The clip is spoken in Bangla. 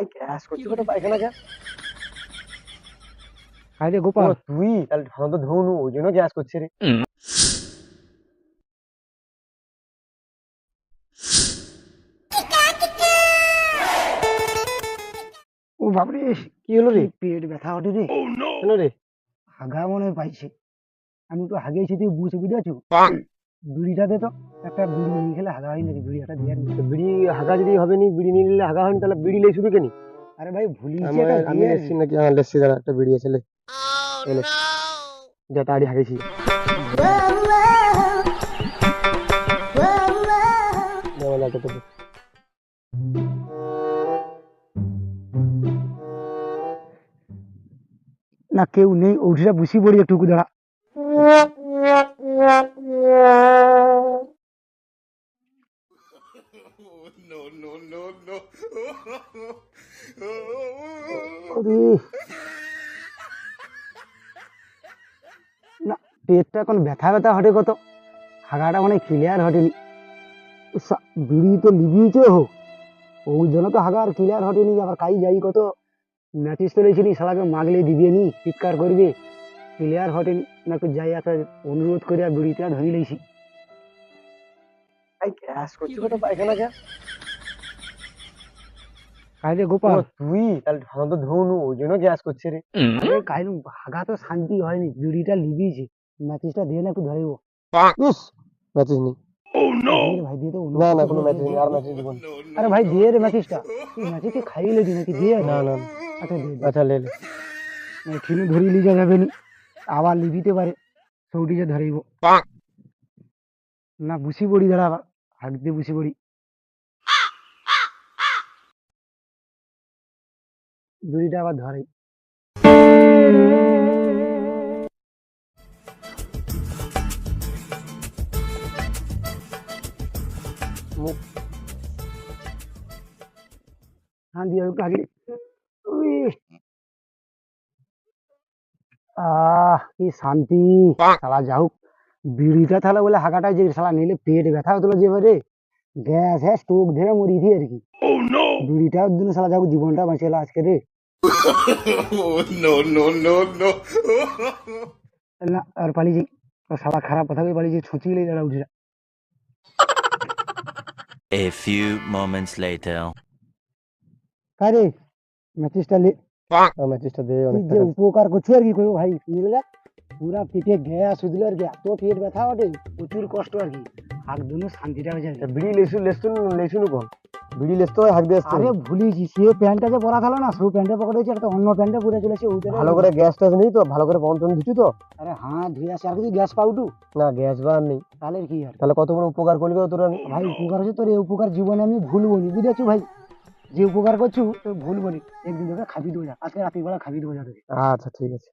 ভাই গ্যাস করছি তো পায়খানা গ্যাস। খাই রে গোপাল। তুই তাহলে ঢাল তো ধুনু ওই জন্য গ্যাস করছে রে। ও বাপরে, কি হলো রে? পেট ব্যথা ওঠে রে। কেন রে? হাগা মনে হয় পাইছে। আমি তো হাগেছি, তুই বুঝে বুঝে আছো। বিড়িটা দে তো, একটা বিড়ি নিয়ে খেলে হাগা হয় নাকি? বিড়িটা দিয়ে নি। তো বিড়ি হাগা যদি হবে নি, বিড়ি নিয়ে নিলে হাগা হয়নি, তাহলে বিড়ি লেই শুধু কেনি? আরে ভাই ভুলিয়েছি, আমার একটা আমি দিয়ে লেসছি নাকি? হ্যাঁ লেসছি, দাঁড়া একটা বিড়ি আছে লে। এলে যা তাড়ি হাগেছি। যেমন একটা তো না, কেউ নেই, ওঠিটা বুঝি পড়ি একটু দাঁড়া। ওরে, না, পেটটা এখন ব্যথা ব্যথা হটে কত, হাগাটা মানে ক্লিয়ার হটেনি। বিড়ি তো লিবিয়েছে হোক, ওই জন্য তো হাগা আর ক্লিয়ার হটেনি। আবার কাই যাই কত ম্যাচিস তো লেছিনি, শালাকে মাগলে দিবে নি, চিৎকার করবে, ক্লিয়ার হটেনি। না একটু যাই, একটা অনুরোধ করে আর বিড়িটা ধরে লেছি। ভাই গ্যাস করছি তো পায়খানা গ্যাস। খাই রে গোপাল। তুই তাহলে ঢাল তো ধুনু ওই জন্য গ্যাস করছে রে। আরে কাইলু হাগা তো শান্তি হয়নি, বিড়িটা লিবিয়েছে। ম্যাচিসটা দিয়ে না একটু ধরিব। ইস ম্যাচিস নেই। দিয়ে রে ভাই, দিয়ে তো অন্য না না কিছু কোনো দিয়ে ম্যাচিস দে। নেই, আর ম্যাচিস দিব না। আরে ভাই দিয়ে রে ম্যাচিসটা। তুই ম্যাচিসকে খাইয়ে লেছি নাকি? দিয়ে না না আচ্ছা দিয়ে দে। আচ্ছা লে লে। ঠিনু ধরি লিজা যাবে নি, আবার লিবিতে পারে, সৌটি যে ধরিব। না বুঝি পড়ি, দাঁড়া আবার হাত দিয়ে বুঝি পড়ি। বিড়িটা আবার ধরে। মুখ হ্যাঁ দিয়ে একটু আগে। উই, কি শান্তি। শালা যা হোক, বিড়িটা তাহলে বলে হাগাটাই যে শালা নিলে পেট ব্যথা হতো যে রে, গ্যাস হ্যাঁ স্ট্রোক ধরে মরিছি আর কি। বিড়িটার জন্য শালা যা হোক জীবনটা বাঁচিয়ে আজকে রে। না আর পালিয়ে যাই, শালা খারাপ কথা কই পালিয়ে যাই, ছুচিয়ে দাঁড়া উঠে। A few moments later. কারে ম্যাচিসটা লে। ম্যাচিসটা দে তুই অনেক যে টাকা। উপকার করছো আর কি করবো ভাই, নিলে পুরা পেটে গ্যাস হয়েছিল আর কি, এত পেট ব্যথা ওঠে, প্রচুর কষ্ট আর কি। হাত দুনো শান্তিটা হয়ে যায়। বিড়ি লেসু লেসু লেসুনু কম বিড়ি লেসতে হয় হাক দিয়ে আসতে আরে হয়। ভুলিয়েছি, সে প্যান্টটা যে পরা থাকলো না, সে প্যান্টে পকেটে হয়েছে, একটা অন্য প্যান্টে পরে চলেছে ওইটা। ভালো করে গ্যাস ট্যাস নেই তো? ভালো করে বন্ধন দিচ্ছি তো? আরে হ্যাঁ ধুয়ে আসে, আর কিছু গ্যাস পাউটু না গ্যাস বার নেই। তাহলে কি আর তাহলে কত বড় উপকার করলি গো তোর আমি। ভাই, উপকার হচ্ছে তোর, এই উপকার জীবনে আমি ভুলবো নি, বুঝেছো ভাই? যে উপকার করছু তোর ভুলবো নি, একদিন তোকে খাবি দেবো, আজকে রাত্রিবেলা খাবি দেবো যাবে। আচ্ছা ঠিক আছে।